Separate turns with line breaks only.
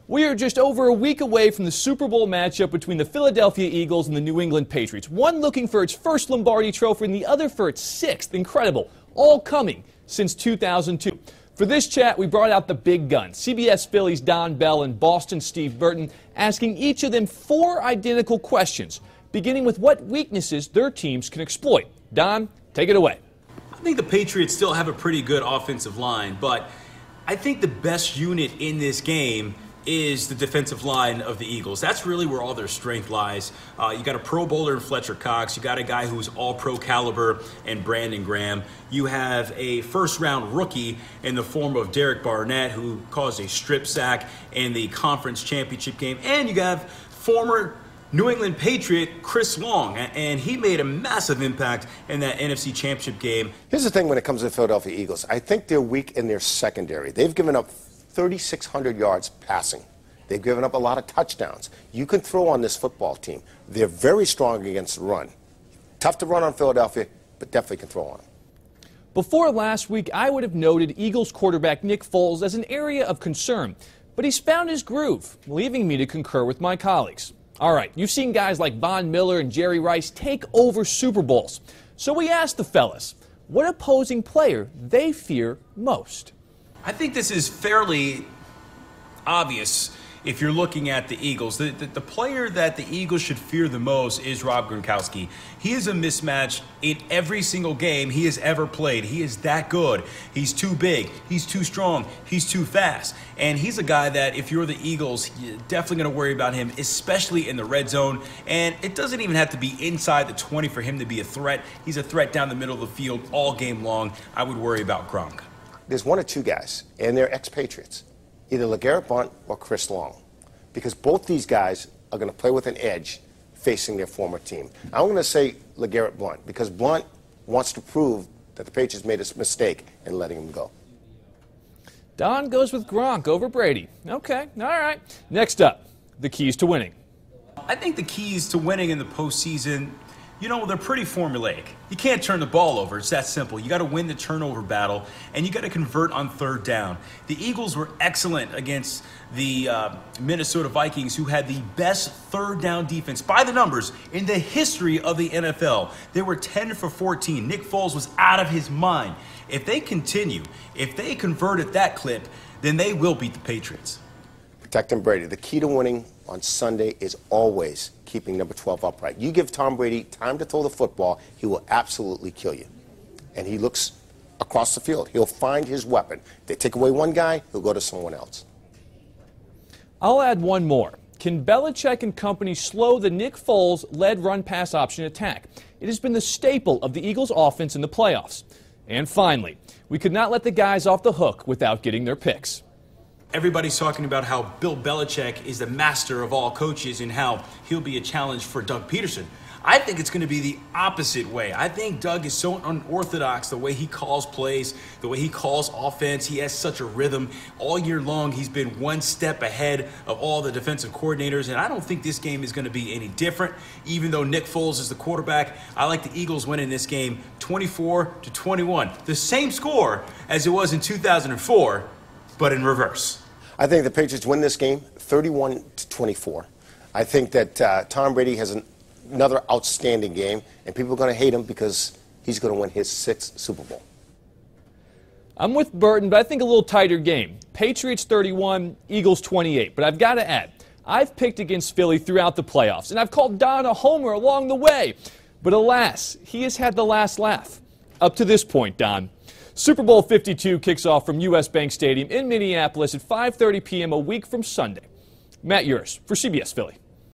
We are just over a week away from the Super Bowl matchup between the Philadelphia Eagles and the New England Patriots. One looking for its first Lombardi trophy and the other for its sixth. Incredible. All coming since 2002. For this chat, we brought out the big guns, CBS Philly's Don Bell and Boston's Steve Burton, asking each of them 4 identical questions, beginning with what weaknesses their teams can exploit. Don, take it away.
I think the Patriots still have a pretty good offensive line, but I think the best unit in this game is the defensive line of the Eagles. That's really where all their strength lies. You got a Pro Bowler in Fletcher Cox. You got a guy who's all-pro caliber in Brandon Graham. You have a first-round rookie in the form of Derek Barnett, who caused a strip sack in the conference championship game. And you have former New England Patriot Chris Long, and he made a massive impact in that NFC Championship game.
Here's the thing when it comes to the Philadelphia Eagles. I think they're weak in their secondary. They've given up 3,600 yards passing. They've given up a lot of touchdowns. You can throw on this football team. They're very strong against the run. Tough to run on Philadelphia, but definitely can throw on.
Before last week, I would have noted Eagles quarterback Nick Foles as an area of concern, but he's found his groove, leaving me to concur with my colleagues. All right, you've seen guys like Von Miller and Jerry Rice take over Super Bowls. So we asked the fellas, what opposing player they fear most?
I think this is fairly obvious if you're looking at the Eagles. The player that the Eagles should fear the most is Rob Gronkowski. He is a mismatch in every single game he has ever played. He is that good. He's too big. He's too strong. He's too fast. And he's a guy that if you're the Eagles, you're definitely going to worry about him, especially in the red zone. And it doesn't even have to be inside the 20 for him to be a threat. He's a threat down the middle of the field all game long. I would worry about Gronk.
There's 1 or 2 guys, and they're ex-Patriots, either LeGarrette Blount or Chris Long, because both these guys are going to play with an edge facing their former team. I'm going to say LeGarrette Blount, because Blount wants to prove that the Patriots made a mistake in letting him go.
Don goes with Gronk over Brady. Okay, all right. Next up, the keys to winning.
I think the keys to winning in the postseason, they're pretty formulaic. You can't turn the ball over. It's that simple. You got to win the turnover battle, and you got to convert on 3rd down. The Eagles were excellent against the Minnesota Vikings, who had the best 3rd down defense by the numbers in the history of the NFL. They were 10 for 14. Nick Foles was out of his mind. If they continue, if they convert at that clip, then they will beat the Patriots.
Protecting Brady. The key to winning on Sunday is always keeping number 12 upright. You give Tom Brady time to throw the football, he will absolutely kill you. And he looks across the field. He'll find his weapon. They take away one guy, he'll go to someone else.
I'll add one more. Can Belichick and company slow the Nick Foles-led run-pass option attack? It has been the staple of the Eagles' offense in the playoffs. And finally, we could not let the guys off the hook without getting their picks.
Everybody's talking about how Bill Belichick is the master of all coaches and how he'll be a challenge for Doug Peterson. I think it's going to be the opposite way. I think Doug is so unorthodox, the way he calls plays, the way he calls offense. He has such a rhythm. All year long, he's been one step ahead of all the defensive coordinators, and I don't think this game is going to be any different. Even though Nick Foles is the quarterback, I like the Eagles winning this game 24-21. The same score as it was in 2004, but in reverse.
I think the Patriots win this game 31-24. I think that Tom Brady has another outstanding game, and people are going to hate him because he's going to win his 6th Super Bowl.
I'm with Burton, but I think a little tighter game. Patriots 31, Eagles 28. But I've got to add, I've picked against Philly throughout the playoffs, and I've called Don a homer along the way. But alas, he has had the last laugh. Up to this point, Don. Super Bowl 52 kicks off from U.S. Bank Stadium in Minneapolis at 5:30 p.m. a week from Sunday. Matt Yurus for CBS Philly.